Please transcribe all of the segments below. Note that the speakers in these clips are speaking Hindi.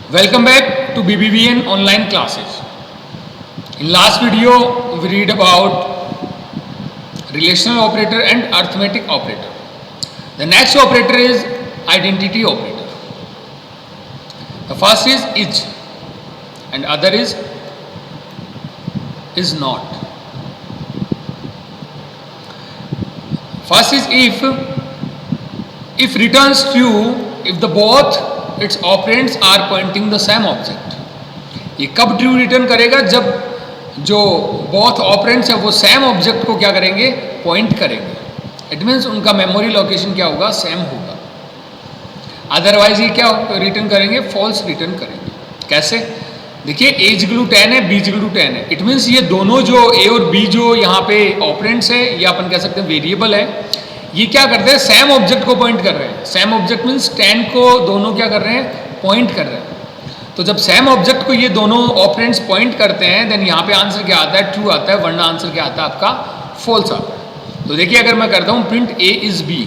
Welcome back to BBVN online classes. In last video, we read about relational operator and arithmetic operator. The next operator is identity operator. The first is and other is not. First is if returns true if the both its operands are pointing the same object. ये कब ट्रू रिटर्न करेगा? जब जो बोथ ऑपरेंड्स है वो सेम ऑब्जेक्ट को क्या करेंगे? पॉइंट करेंगे. इट मीन्स उनका मेमोरी लोकेशन क्या होगा? सेम होगा. अदरवाइज ये क्या रिटर्न करेंगे? फॉल्स रिटर्न करेंगे. कैसे? देखिए a इज इक्वल टू 10 है, b इज इक्वल टू 10 है. इट मीन्स ये दोनों जो a और b जो यहाँ पे ऑपरेंड्स है या अपन कह सकते हैं वेरिएबल है, ये क्या करते हैं? सेम ऑब्जेक्ट को पॉइंट कर रहे हैं. सेम ऑब्जेक्ट मीन्स 10 को दोनों क्या कर रहे हैं? पॉइंट कर रहे हैं. तो जब सेम ऑब्जेक्ट को ये दोनों ऑपरेंड्स पॉइंट करते हैं देन यहाँ पे आंसर क्या आता है? ट्रू आता है. वरना आंसर क्या आता है आपका? फॉल्स आता है. तो देखिए अगर मैं करता हूँ print a is b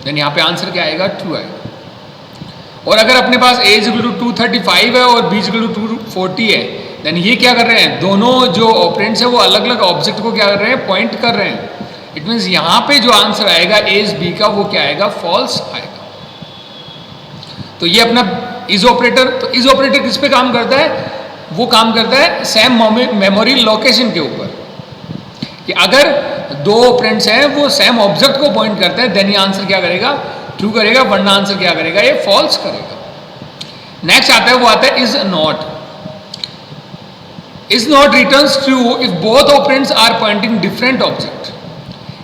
then यहाँ पे आंसर क्या आएगा? ट्रू आएगा. और अगर अपने पास a इज इक्वल टू 235 है और b इज इक्वल टू 240 है देन ये क्या कर रहे हैं? दोनों जो ऑपरेंड्स है वो अलग अलग ऑब्जेक्ट को क्या कर रहे हैं? पॉइंट कर रहे हैं. इट मीन्स यहाँ पे जो आंसर आएगा a इज b का वो क्या आएगा? फॉल्स आएगा. तो ये अपना इज ऑपरेटर. तो इज ऑपरेटर किस पे काम करता है? वो काम करता है सेम मेमोरी लोकेशन के ऊपर. कि अगर दो ऑपरेंड्स हैं वो सेम ऑब्जेक्ट को पॉइंट करते हैं देन ये आंसर क्या करेगा? ट्रू करेगा. वरना आंसर क्या करेगा? ये फॉल्स करेगा. नेक्स्ट आता है वो आता है is not. Is not returns true if both operands are pointing different object.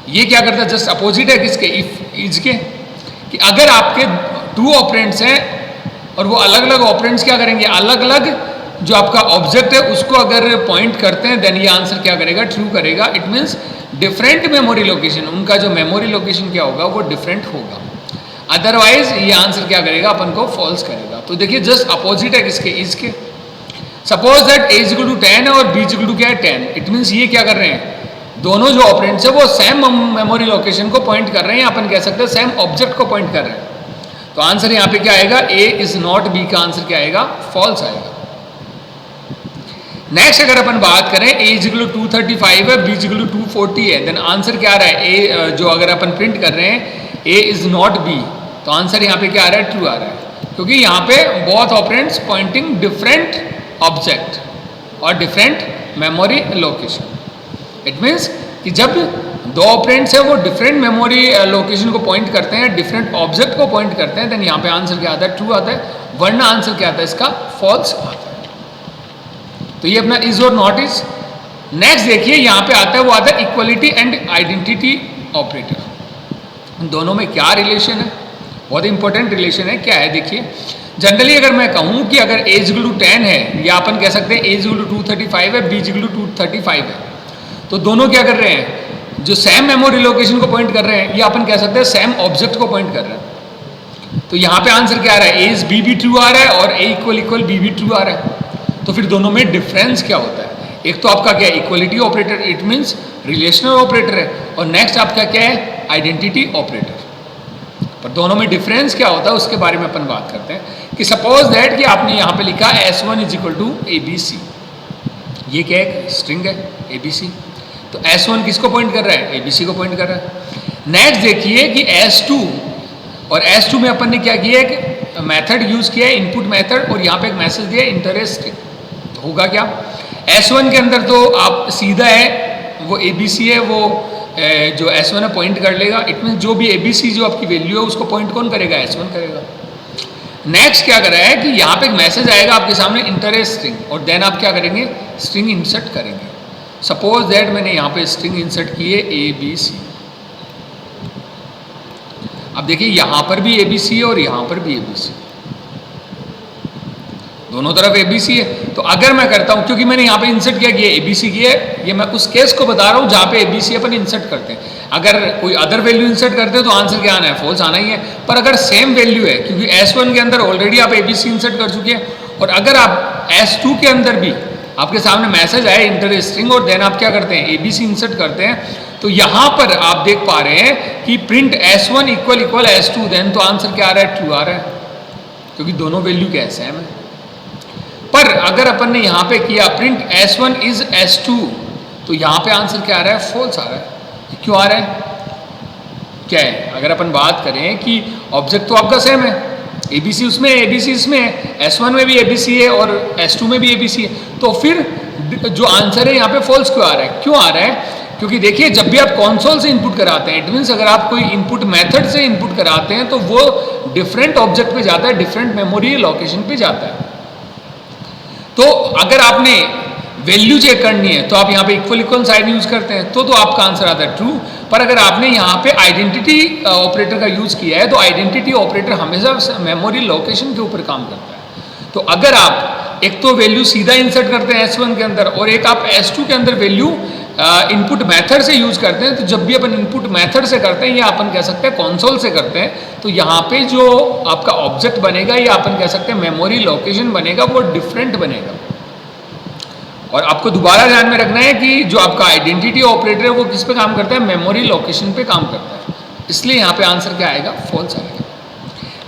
ये क्या करता है? जस्ट अपोजिट है किसके? इफ इज के. कि अगर आपके टू ऑपरेंड्स हैं और वो अलग अलग ऑपरेंड्स क्या करेंगे? अलग अलग जो आपका ऑब्जेक्ट है उसको अगर पॉइंट करते हैं देन ये आंसर क्या करेगा? ट्रू करेगा. It means different memory location. उनका जो मेमोरी लोकेशन क्या होगा? वो डिफरेंट होगा. अदरवाइज ये आंसर क्या करेगा? अपन को फॉल्स करेगा. तो देखिए जस्ट अपोजिट है किसके? इज के. Suppose that a is equal to 10 है और b इज इक्वल टू क्या है? 10. इट मीन्स ये क्या कर रहे हैं? दोनों जो ऑपरेंड्स है वो सेम मेमोरी लोकेशन को पॉइंट कर रहे हैं. अपन कह सकते हैं सेम ऑब्जेक्ट को पॉइंट कर रहे हैं. तो आंसर यहाँ पे क्या आएगा? a इज नॉट b का आंसर क्या आएगा? फॉल्स आएगा. नेक्स्ट अगर अपन बात करें a इज इक्वल टू 235 है, b इज इक्वल टू 240 है देन आंसर क्या आ रहा है? a जो अगर अपन प्रिंट कर रहे हैं a इज नॉट b तो आंसर यहाँ पे क्या आ रहा है? ट्रू आ रहा है. क्योंकि यहाँ पे both operands pointing different object और different memory location. It means कि जब दो ऑपरेंड्स है वो डिफरेंट मेमोरी लोकेशन को पॉइंट करते हैं, डिफरेंट ऑब्जेक्ट को पॉइंट करते हैं देन यहाँ पे आंसर क्या आता है? ट्रू आता है. वरना आंसर क्या आता है? इसका फॉल्स आता है. तो ये अपना इज और नॉट इज. नेक्स्ट देखिए यहाँ पे आता है वो आता है इक्वलिटी एंड आइडेंटिटी ऑपरेटर. दोनों में क्या रिलेशन है? बहुत इंपॉर्टेंट रिलेशन है. क्या है? देखिए जनरली अगर मैं कहूँ कि अगर a इज इक्वल टू 10 है या अपन कह सकते हैं a इज इक्वल टू 235 है, b इज इक्वल टू 235 है, तो दोनों क्या कर रहे हैं? जो सेम मेमोरी लोकेशन को पॉइंट कर रहे हैं या अपन कह सकते हैं सेम ऑब्जेक्ट को पॉइंट कर रहे हैं. तो यहाँ पे आंसर क्या आ रहा है? a इज b भी ट्रू आ रहा है और a इक्वल इक्वल b भी ट्रू आ रहा है. तो फिर दोनों में डिफरेंस क्या होता है? एक तो आपका क्या है? Equality operator. It means relational operator है. और नेक्स्ट आपका क्या है? Identity operator. पर दोनों में डिफरेंस क्या होता है उसके बारे में अपन बात करते हैं. कि सपोज दैट कि आपने यहाँ पे लिखा S1 is equal to ABC. ये क्या है? स्ट्रिंग है ABC. तो S1 किसको पॉइंट कर रहा है? ABC को पॉइंट कर रहा है. नेक्स्ट देखिए कि S2 और S2 में अपन ने क्या किया? एक मेथड यूज किया है, इनपुट मेथड, और यहाँ पे एक मैसेज दिया इंटरेस्टिंग. तो होगा क्या? S1 के अंदर तो आप सीधा है वो ABC है, वो जो S1 है पॉइंट कर लेगा. इट मीन जो भी ABC जो आपकी वैल्यू है उसको पॉइंट कौन करेगा? S1 करेगा. नेक्स्ट क्या कर रहा है कि यहाँ पे एक मैसेज आएगा आपके सामने इंटरेस्टिंग और देन आप क्या करेंगे? स्ट्रिंग इंसर्ट करेंगे. सपोज दैट मैंने यहाँ पे स्ट्रिंग इंसर्ट की है ABC. अब देखिए यहाँ पर भी ABC है और यहाँ पर भी ABC. दोनों तरफ ABC है. तो अगर मैं करता हूँ, क्योंकि मैंने यहाँ पे इंसर्ट क्या किया? ABC किया है. ये मैं उस केस को बता रहा हूँ जहाँ पे ABC अपन इंसर्ट करते हैं. अगर कोई अदर वैल्यू इंसर्ट करते हैं तो आंसर क्या आना है? फॉल्स आना ही है. पर अगर सेम वैल्यू है, क्योंकि S1 के अंदर ऑलरेडी आप ABC इंसर्ट कर चुके हैं और अगर आप S2 के अंदर भी आपके सामने मैसेज आया इंटरेस्टिंग और देन आप क्या करते हैं? ABC इंसर्ट करते हैं, तो यहाँ पर आप देख पा रहे हैं कि print S1 equal equal S2 then तो आंसर क्या आ रहा है? ट्रू आ रहा है. क्योंकि दोनों वैल्यू क्या है? सेम है. पर अगर अपन ने यहाँ पे किया प्रिंट S1 इज S2, तो यहाँ पे आंसर क्या आ रहा है? फॉल्स आ रहा है। क्यों आ रहा है? क्या है? अगर अपन बात करें कि ऑब्जेक्ट तो आपका सेम है, ABC उसमें है, ABC इसमें है, S1 में भी ABC है और S2 में भी ABC है, तो फिर जो आंसर है यहाँ पे फॉल्स क्यों आ रहा है? क्यों आ रहा है? क्योंकि देखिए जब भी आप कंसोल से इनपुट कराते हैं, इट मीन्स अगर आप कोई इनपुट मेथड से इनपुट कराते हैं तो वो डिफरेंट ऑब्जेक्ट पे जाता है, डिफरेंट मेमोरी लोकेशन पे जाता है। तो अगर आपने वैल्यू चेक करनी है तो आप यहाँ पे इक्वल इक्वल साइन यूज करते हैं, तो आपका आंसर आता है ट्रू। पर अगर आपने यहाँ पे आइडेंटिटी ऑपरेटर का यूज किया है तो आइडेंटिटी ऑपरेटर हमेशा मेमोरी लोकेशन के ऊपर काम करता है। तो अगर आप एक तो वैल्यू सीधा इंसर्ट करते हैं S1 के अंदर और एक आप S2 के अंदर वैल्यू इनपुट मेथड से यूज करते हैं, तो जब भी अपन इनपुट मेथड से करते हैं या अपन कह सकते हैं कंसोल से करते हैं, तो यहाँ पे जो आपका ऑब्जेक्ट बनेगा या अपन कह सकते हैं मेमोरी लोकेशन बनेगा वो डिफरेंट बनेगा। और आपको दोबारा ध्यान में रखना है कि जो आपका आइडेंटिटी ऑपरेटर है वो किस पे काम करता है? मेमोरी लोकेशन पे काम करता है। इसलिए यहाँ पे आंसर क्या आएगा? फॉल्स आएगा।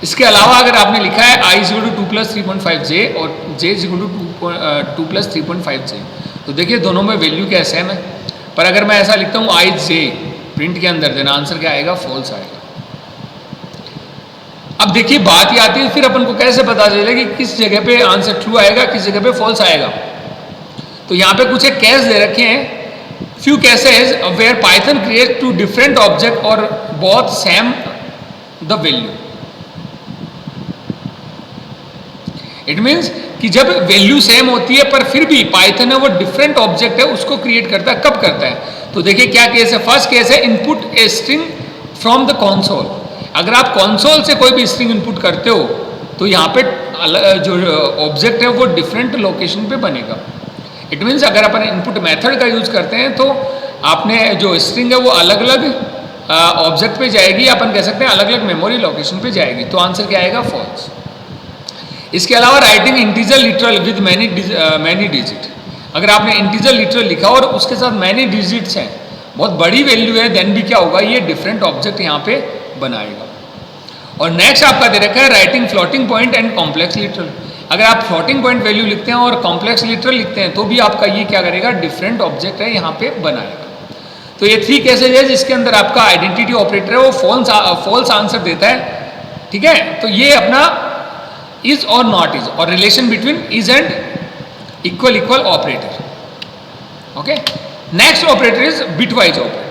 इसके अलावा अगर आपने लिखा है I = 2 + 3.5J और J = 2 + 3.5J, तो देखिए दोनों में वैल्यू क्या सेम है। पर अगर मैं ऐसा लिखता हूँ IJ प्रिंट के अंदर, देना आंसर क्या आएगा? फॉल्स आएगा। अब देखिए बात ही आती है फिर अपन को कैसे पता चलेगा कि किस जगह पे आंसर ट्रू आएगा, किस जगह पे फॉल्स आएगा। तो यहाँ पे कुछ एक केस दे रखे हैं, few cases where Python create 2 different object और both same the value. It means कि जब वैल्यू सेम होती है पर फिर भी पाइथन है वो डिफरेंट ऑब्जेक्ट है उसको क्रिएट करता है। कब करता है? तो देखिए क्या केस है। फर्स्ट केस है input a string from the console. अगर आप कंसोल से कोई भी स्ट्रिंग इनपुट करते हो तो यहाँ पे जो ऑब्जेक्ट है वो डिफरेंट लोकेशन पे बनेगा। इट मीन्स अगर अपन इनपुट मेथड का यूज करते हैं तो आपने जो स्ट्रिंग है वो अलग अलग ऑब्जेक्ट पे जाएगी, अपन कह सकते हैं अलग अलग मेमोरी लोकेशन पे जाएगी। तो आंसर क्या आएगा? फॉल्स। इसके अलावा writing integer literal with many digit, अगर आपने इंटीजर लिटरल लिखा और उसके साथ मैनी डिजिट्स हैं, बहुत बड़ी वैल्यू है, देन भी क्या होगा? ये डिफरेंट ऑब्जेक्ट यहाँ पे बनाएगा। और नेक्स्ट आपका दे रखा है writing floating point and complex literal. अगर आप फ्लोटिंग पॉइंट वैल्यू लिखते हैं और कॉम्प्लेक्स लिटरल लिखते हैं तो भी आपका ये क्या करेगा? डिफरेंट ऑब्जेक्ट है यहाँ पे बनाएगा। तो ये 3 केसेज है जिसके अंदर आपका आइडेंटिटी ऑपरेटर है वो फॉल्स आंसर देता है। ठीक है, तो ये अपना इज और नॉट इज और relation between is and equal equal operator. Okay, next operator is bitwise operator.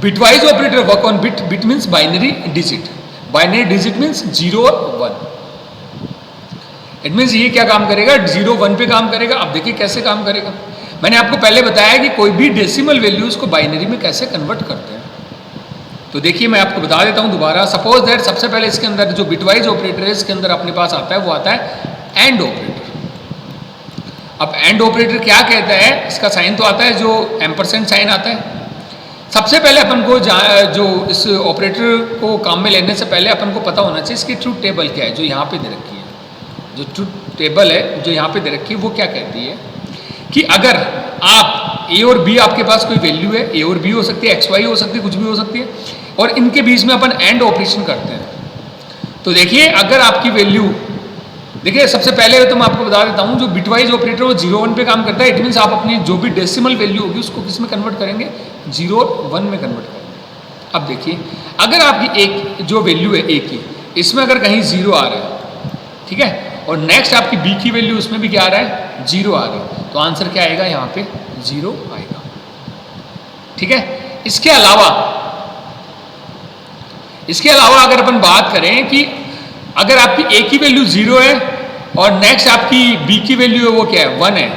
Bitwise operator work on bit. Bit means binary digit. Binary digit means 0 और 1। इट मीन्स ये क्या काम करेगा? 0 1 पे काम करेगा। अब देखिए कैसे काम करेगा। मैंने आपको पहले बताया कि कोई भी डेसिमल वैल्यूज को बाइनरी में कैसे कन्वर्ट करते हैं। तो देखिए मैं आपको बता देता हूँ दोबारा। सपोज दैट सबसे पहले इसके अंदर जो बिटवाइज ऑपरेटर है इसके अंदर अपने पास आता है वो आता है एंड ऑपरेटर। अब एंड ऑपरेटर क्या कहता है? इसका साइन तो आता है जो एम्परसेंड साइन आता है। सबसे पहले अपन को जो इस ऑपरेटर को काम में लेने से पहले अपन को पता होना चाहिए इसकी ट्रूथ टेबल क्या है जो यहाँ पे दे रखी है। जो ट्रूथ टेबल है जो यहाँ पे दे रखी है वो क्या कहती है कि अगर आप ए और बी, आपके पास कोई वैल्यू है, ए और बी हो सकती है, एक्स वाई हो सकती है, कुछ भी हो सकती है, और इनके बीच में अपन एंड ऑपरेशन करते हैं। तो देखिए अगर आपकी वैल्यू, देखिए सबसे पहले तो मैं आपको बता देता हूँ जो बिटवाइज ऑपरेटर वो 0 1 पे काम करता है। इट मीन्स आप अपनी जो भी डेसिमल वैल्यू होगी उसको किस में कन्वर्ट करेंगे? 0 और 1 में कन्वर्ट करेंगे। अब देखिए अगर आपकी एक जो वैल्यू है ए की, इसमें अगर कहीं 0 आ रहा है, ठीक है, और नेक्स्ट आपकी बी की वैल्यू उसमें भी क्या आ रहा है? 0 आ रहा है, तो आंसर क्या आएगा? यहाँ पे 0 आएगा। ठीक है, इसके अलावा अगर अपन बात करें कि अगर आपकी ए की वैल्यू 0 है और नेक्स्ट आपकी बी की वैल्यू है वो क्या है? 1 है,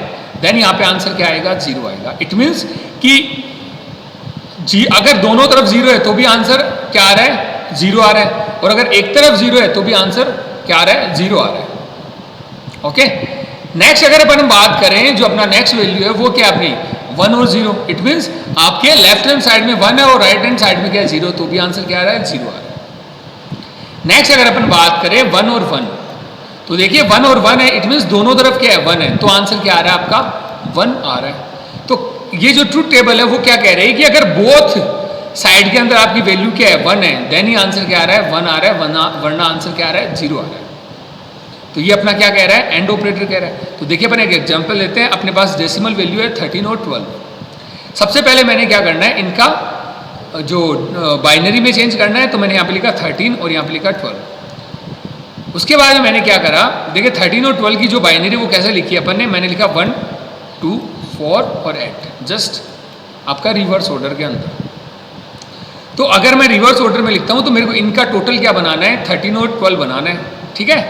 देन यहाँ पे आंसर क्या आएगा? 0 आएगा। इट मीन्स कि अगर दोनों तरफ 0 है तो भी आंसर क्या आ रहा है? 0 आ रहा है, और अगर एक तरफ 0 है तो भी आंसर क्या आ रहा है? 0 आ रहा है। ओके, नेक्स्ट अगर अपन बात करें जो अपना नेक्स्ट वैल्यू है वो क्या अपनी 1 और 0। इट मीन्स आपके लेफ्ट हैंड साइड में 1 है और राइट हैंड साइड में क्या है? 0, तो भी आंसर क्या आ रहा है? 0 आ रहा है। नेक्स्ट अगर अपन बात करें 1 और 1, तो देखिए 1 और 1 है, इट मीन्स दोनों तरफ क्या है? 1 है, तो आंसर क्या आ रहा है? आपका 1 आ रहा है। तो ये जो ट्रूथ टेबल है वो क्या कह रही है कि अगर बोथ साइड के अंदर आपकी वैल्यू क्या है? 1 है, देन ही आंसर क्या आ रहा है? 1 आ रहा है, वरना आंसर क्या आ रहा है? 0 आ रहा है। तो ये अपना क्या कह रहा है, एंड ऑपरेटर कह रहा है। तो देखिए अपन एक एग्जांपल लेते हैं, अपने पास डेसिमल वैल्यू है 13 और 12। सबसे पहले मैंने क्या करना है, इनका जो बाइनरी में चेंज करना है, तो मैंने यहाँ पे लिखा 13 और यहाँ पे लिखा 12। उसके बाद मैंने क्या करा, देखिए 13 और 12 की जो बाइनरी वो कैसे लिखी अपन ने, मैंने लिखा 1 2 4 और 8, जस्ट आपका रिवर्स ऑर्डर के अंदर। तो अगर मैं रिवर्स ऑर्डर में लिखता हूं तो मेरे को इनका टोटल क्या बनाना है, 13 और 12 बनाना है, ठीक है।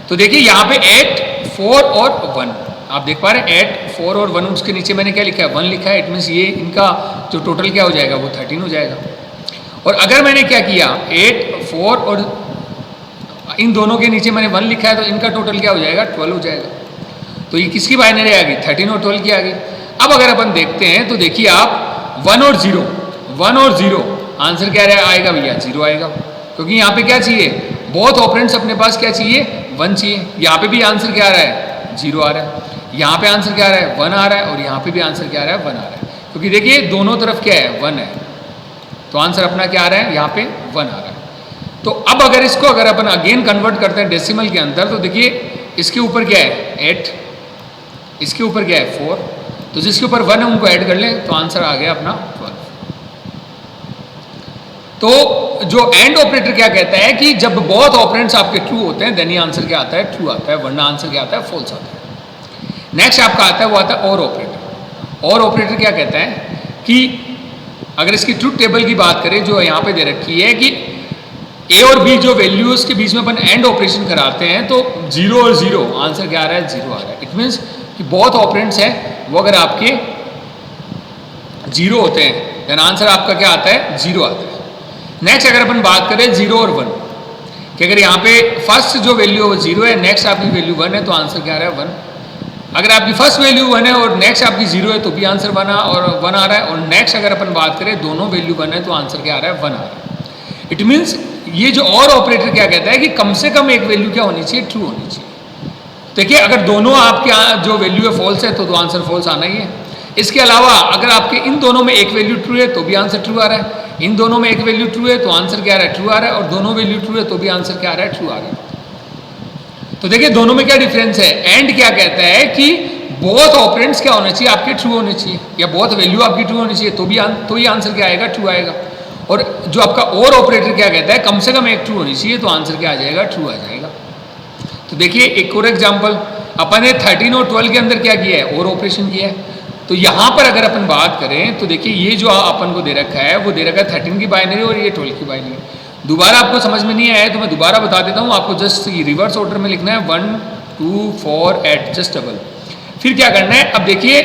तो देखिए यहाँ पे 8 4 और 1 आप देख पा रहे हैं, 8 4 और 1, उसके नीचे मैंने क्या लिखा है, 1 लिखा है। इट मीन्स ये इनका जो टोटल क्या हो जाएगा, वो 13 हो जाएगा। और अगर मैंने क्या किया, 8 4 और इन दोनों के नीचे मैंने 1 लिखा है, तो इनका टोटल क्या हो जाएगा, 12 हो जाएगा। तो ये किसकी बाइनरी आ गई, 13 और 12 की आ गई। अब अगर अपन देखते हैं तो देखिए आप 1 और 0 आंसर क्या आएगा भैया, 0 आएगा, क्योंकि यहाँ पे क्या चाहिए, बहुत ऑपरेंड्स अपने पास क्या चाहिए, 1 चाहिए। यहाँ पे भी आंसर क्या आ रहा है, 0 आ रहा है। यहाँ पे आंसर क्या आ रहा है, 1 आ रहा है। और यहाँ पे भी आंसर क्या आ रहा है, 1 आ रहा है, क्योंकि देखिए दोनों तरफ क्या है, 1 है। तो आंसर अपना क्या आ रहा है, यहाँ पे 1 आ रहा है। तो अब अगर इसको अगर अपन अगेन कन्वर्ट करते हैं डेसिमल के अंदर, तो देखिए इसके ऊपर क्या है 8, इसके ऊपर क्या है 4, तो जिसके ऊपर 1 है उनको ऐड कर लें, तो आंसर आ गया अपना 12। तो जो एंड ऑपरेटर क्या कहता है कि जब बहुत ऑपरेंड्स आपके ट्रू होते हैं, देन ये आंसर क्या आता है, ट्रू आता है, वरना आंसर क्या आता है, फॉल्स आता है। नेक्स्ट आपका आता है, वो आता है और ऑपरेटर। और ऑपरेटर क्या कहता है कि अगर इसकी ट्रूथ टेबल की बात करें, जो यहाँ पे दे रखी है कि ए और बी जो वैल्यूज के बीच में अपन एंड ऑपरेशन कराते हैं, तो 0 और 0 आंसर क्या आ रहा है, 0 आ रहा है। इट मीन्स कि बहुत ऑपरेंड्स हैं वो अगर आपके 0 होते हैं, देन आंसर आपका क्या आता है, 0 आता है। नेक्स्ट अगर अपन बात करें 0 और 1 कि अगर यहाँ पे फर्स्ट जो वैल्यू है वो 0 है, नेक्स्ट आपकी वैल्यू 1 है, तो आंसर क्या आ रहा है, 1। अगर आपकी फर्स्ट वैल्यू 1 है और नेक्स्ट आपकी 0 है, तो भी आंसर 1 आ रहा है। और नेक्स्ट अगर अपन बात करें दोनों वैल्यू 1 है, तो आंसर क्या आ रहा है, 1 आ रहा है। इट मीन्स ये जो और ऑपरेटर क्या कहता है कि कम से कम एक वैल्यू क्या होनी चाहिए, ट्रू होनी चाहिए। देखिए अगर दोनों आपके जो वैल्यू है फॉल्स है, तो आंसर फॉल्स आना ही है। इसके अलावा अगर आपके इन दोनों में एक वैल्यू ट्रू है, तो भी आंसर ट्रू आ रहा है। इन दोनों में एक वैल्यू ट्रू है, तो आंसर क्या आ रहा है, ट्रू आ रहा है। और दोनों वैल्यू ट्रू है, तो भी आंसर क्या आ रहा है, ट्रू आ रहा है। तो देखिए दोनों में क्या डिफरेंस है। एंड क्या कहता है कि बहुत ऑपरेंड्स क्या होने चाहिए, आपके ट्रू होने चाहिए, या बहुत वैल्यू आपकी ट्रू होनी चाहिए, तो ही आंसर क्या आएगा, ट्रू आएगा। और जो आपका और ऑपरेटर क्या कहता है, कम से कम एक ट्रू होनी चाहिए, तो आंसर क्या आ जाएगा, ट्रू आ जाएगा। तो देखिए एक और एग्जाम्पल, अपन ने 13 और 12 के अंदर क्या किया है, और ऑपरेशन किया है। तो यहाँ पर अगर अपन बात करें तो देखिए ये जो अपन को दे रखा है, वो दे रखा है 13 की बाइनरी और ये 12 की बाइनरी। दोबारा आपको समझ में नहीं आया तो मैं दोबारा बता देता हूँ आपको। जस्ट रिवर्स ऑर्डर में लिखना है 1 2 4 8 जस्ट डबल। फिर क्या करना है, अब देखिए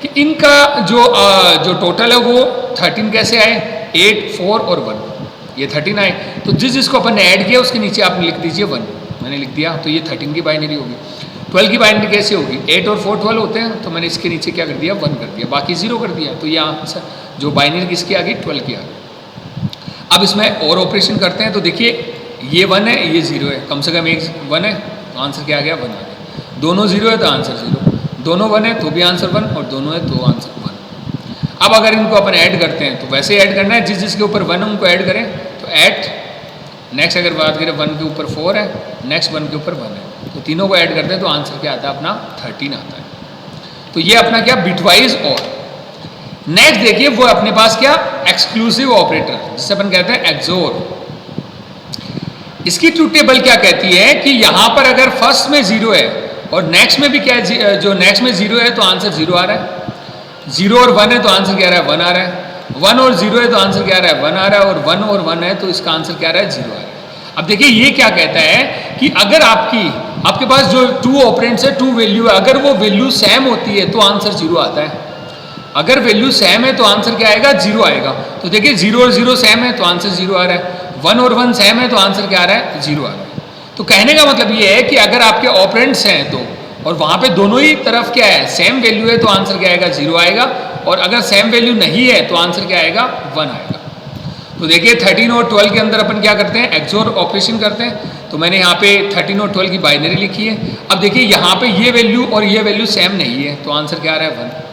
कि इनका जो टोटल है वो 13 कैसे आए, 8 4 और 1, ये 13 आए। तो जिसको अपन ने ऐड किया उसके नीचे आप लिख दीजिए 1, मैंने लिख दिया, तो ये 13 की बाइनरी होगी। 12 की बाइनरी कैसे होगी, 8 और 4 12 होते हैं, तो मैंने इसके नीचे क्या कर दिया, 1 कर दिया, बाकी 0 कर दिया। तो यहाँ जो बाइनरी किसकी आ गई, 12 की आ गई। अब इसमें और ऑपरेशन करते हैं, तो देखिए ये 1 है, ये 0 है, कम से कम एक 1 है, तो आंसर क्या आ गया, 1 आ गया। दोनों 0 है तो आंसर 0, दोनों 1 है तो भी आंसर 1, और दोनों है तो आंसर 1। अब अगर इनको अपन ऐड करते हैं तो वैसे ऐड करना है, जिसके ऊपर 1 है उनको ऐड करें, तो 8, नेक्स्ट अगर बात करें 1 के ऊपर 4 है, नेक्स्ट 1 के ऊपर 1 है, तो तीनों को ऐड करते हैं तो आंसर क्या आता है, अपना 13 आता है। तो ये अपना क्या, बिटवाइज और। नेक्स्ट देखिए वो अपने पास क्या, एक्सक्लूसिव ऑपरेटर, जिसे अपन कहते हैं एक्सोर। इसकी ट्रूथ टेबल क्या कहती है कि यहां पर अगर फर्स्ट में 0 है और नेक्स्ट में भी क्या है, जो नेक्स्ट में 0 है तो आंसर 0 आ रहा है, 0 और 1 है तो आंसर क्या आ रहा है, 1 आ रहा है, 1 और 0 है तो आंसर क्या आ रहा है, 1 आ रहा है, और 1 और 1 है तो इसका आंसर क्या आ रहा है, 0 आ रहा है। अब देखिए ये क्या कहता है कि अगर आपके पास जो 2 ऑपरेंड्स है, 2 वैल्यू है, अगर वो वैल्यू सेम होती है तो आंसर 0 आता है। अगर वैल्यू सेम है तो आंसर क्या आएगा, 0 आएगा। तो देखिए 0 और 0 सेम है तो आंसर 0 आ रहा है, 1 और 1 सेम है तो आंसर क्या आ रहा है, 0 आ रहा है। तो कहने का मतलब ये है कि अगर आपके ऑपरेंड्स हैं तो, और वहां पे दोनों ही तरफ क्या है, सेम वैल्यू है, तो आंसर क्या आएगा, 0 आएगा। और अगर सेम वैल्यू नहीं है तो आंसर क्या आएगा, 1 आएगा। तो देखिए 13 और 12 के अंदर अपन क्या करते हैं, एक्सोर ऑपरेशन करते हैं। तो मैंने यहाँ पे 13 और 12 की बाइनरी लिखी है। अब देखिए यहाँ पे ये वैल्यू और ये वैल्यू सेम नहीं है, तो आंसर क्या आ रहा है, 1।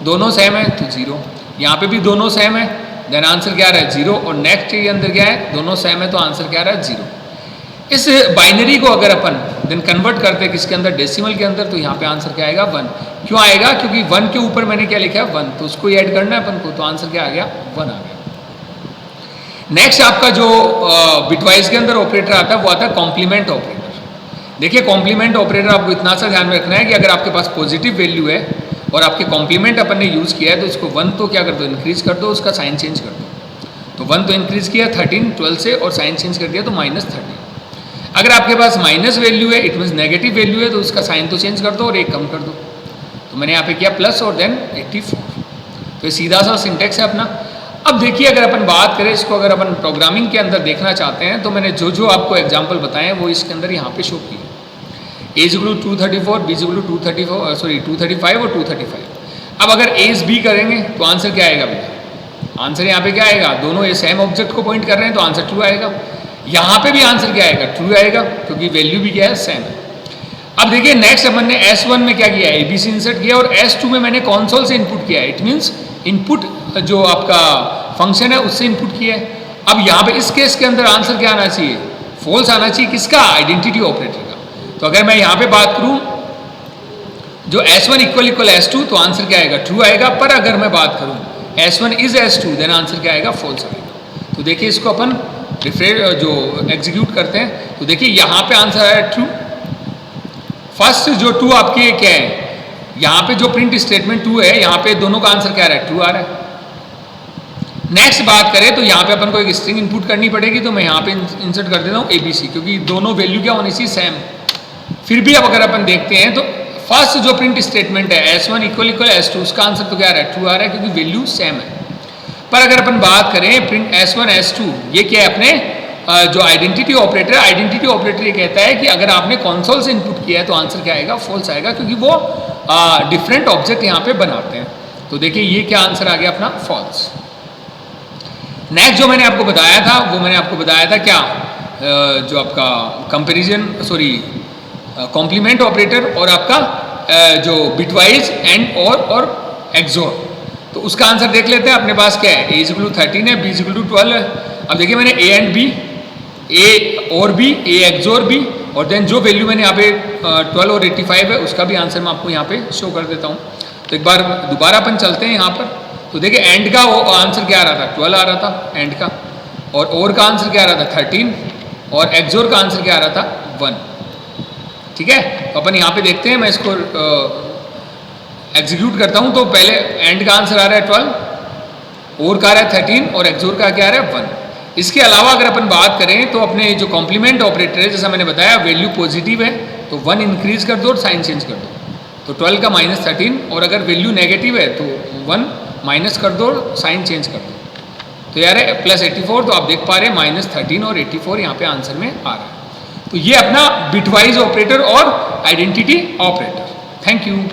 दोनों सेम है तो 0। यहाँ पे भी दोनों सेम है, देन आंसर क्या आ रहा है, 0। और नेक्स्ट के अंदर क्या है, दोनों सेम है तो आंसर क्या आ रहा है, 0। इस बाइनरी को अगर अपन देन कन्वर्ट करते हैं किसके अंदर, डेसिमल के अंदर, तो यहाँ पे आंसर क्या आएगा 1। क्यों आएगा, क्योंकि 1 के ऊपर मैंने क्या लिखा है 1, तो उसको ऐड करना है अपन को, तो आंसर क्या आ गया 1 आ गया। नेक्स्ट आपका जो बिटवाइज के अंदर ऑपरेटर आता है वो आता है कॉम्प्लीमेंट ऑपरेटर। देखिए कॉम्प्लीमेंट ऑपरेटर आपको इतना सा ध्यान में रखना है कि अगर आपके पास पॉजिटिव वैल्यू है और आपके कॉम्प्लीमेंट अपन ने यूज़ किया है तो उसको 1 तो क्या कर दो, इंक्रीज कर दो, उसका साइन चेंज कर दो। तो 1 तो इंक्रीज किया 13 12 से और साइन चेंज कर दिया तो -13। अगर आपके पास माइनस वैल्यू है, इट मीन्स नेगेटिव वैल्यू है, तो उसका साइन तो चेंज कर दो और 1 कम कर दो। तो मैंने यहाँ पे किया प्लस और देन 84। तो ये सीधा सा सिंटेक्स है अपना। अब देखिए अगर अपन बात करें इसको, अगर अपन प्रोग्रामिंग के अंदर देखना चाहते हैं तो मैंने जो जो आपको एग्जाम्पल बताए हैं वो इसके अंदर यहाँ पे शो किए। A = 234, B = 235 और 235। अब अगर A is B करेंगे तो आंसर क्या आएगा भैया, आंसर यहाँ पे क्या आएगा, दोनों ये सेम ऑब्जेक्ट को पॉइंट कर रहे हैं तो आंसर ट्रू आएगा। यहाँ पे भी आंसर क्या आएगा, ट्रू आएगा, क्योंकि वैल्यू भी क्या है, सेम है। अब देखिए नेक्स्ट अपन ने S1 में क्या किया, ABC इंसर्ट किया और S2 में मैंने कॉन्सोल से इनपुट किया। इट मीन्स इनपुट जो आपका फंक्शन है उससे इनपुट किया है। अब यहाँ पे इस केस के अंदर आंसर क्या आना चाहिए, फॉल्स आना चाहिए, किसका, आइडेंटिटी ऑपरेटर का। तो अगर मैं यहाँ पे बात करूँ जो S1 = S2 तो आंसर क्या आएगा, ट्रू आएगा। पर अगर मैं बात करूँ S1 is S2 then answer क्या आएगा, फॉल्स आएगा। तो देखिए इसको अपन जो एग्जीक्यूट करते हैं तो देखिए यहाँ पे आंसर आया ट्रू। फर्स्ट जो 2 आपके क्या है, यहाँ पे जो प्रिंट स्टेटमेंट 2 है, यहाँ पे दोनों का आंसर क्या आ रहा है, ट्रू आ रहा है। नेक्स्ट बात करें तो यहाँ पे अपन को एक स्ट्रिंग इनपुट करनी पड़ेगी, तो मैं यहाँ पे इंसर्ट कर देता हूँ ABC, क्योंकि दोनों वैल्यू क्या होनी चाहिए, सेम। फिर भी अब अगर अपन देखते हैं तो फर्स्ट जो प्रिंट स्टेटमेंट है S1 = S2 उसका आंसर तो क्या आ रहा है, ट्रू आ रहा है, क्योंकि वैल्यू सेम है। पर अगर अपन बात करें प्रिंट S1 S2, ये क्या है अपने जो आइडेंटिटी ऑपरेटर, आइडेंटिटी ऑपरेटर ये कहता है कि अगर आपने कंसोल से इनपुट किया है तो आंसर क्या आएगा, फॉल्स आएगा, क्योंकि वो डिफरेंट ऑब्जेक्ट यहाँ पे बनाते हैं। तो देखिए ये क्या आंसर आ गया अपना, फॉल्स। नेक्स्ट जो मैंने आपको बताया था वो मैंने आपको बताया था क्या, जो आपका कंपेरिजन कॉम्प्लीमेंट ऑपरेटर और आपका जो बिटवाइज एंड और एक्सोर। तो उसका आंसर देख लेते हैं। अपने पास क्या है, A = 13 है, B = 12 है। अब देखिए मैंने A एंड B, A और B, A XOR B, और देन जो वैल्यू मैंने यहाँ पे 12 और 85 है उसका भी आंसर मैं आपको यहाँ पे शो कर देता हूँ। तो एक बार दोबारा अपन चलते हैं यहाँ पर। तो देखिए एंड का आंसर क्या आ रहा था, 12 आ रहा था एंड का, और का आंसर क्या आ रहा था 13, और एक्सोर का आंसर क्या आ रहा था 1। ठीक है, तो अपन यहाँ पे देखते हैं, मैं इसको एग्जीक्यूट करता हूँ। तो पहले एंड का आंसर आ रहा है 12, और का आ रहा है 13, और एक्सोर का क्या आ रहा है 1। इसके अलावा अगर अपन बात करें तो अपने जो कॉम्प्लीमेंट ऑपरेटर है, जैसा मैंने बताया वैल्यू पॉजिटिव है तो 1 इंक्रीज कर दो और साइन चेंज कर दो। तो 12 का -13, और अगर वैल्यू नेगेटिव है तो 1 माइनस कर दो और साइन चेंज कर दो। तो यार है +84, तो आप देख पा रहे हैं -13 और 84 यहाँ पे आंसर में आ रहा है। तो ये अपना बिटवाइज ऑपरेटर और आइडेंटिटी ऑपरेटर। Thank you.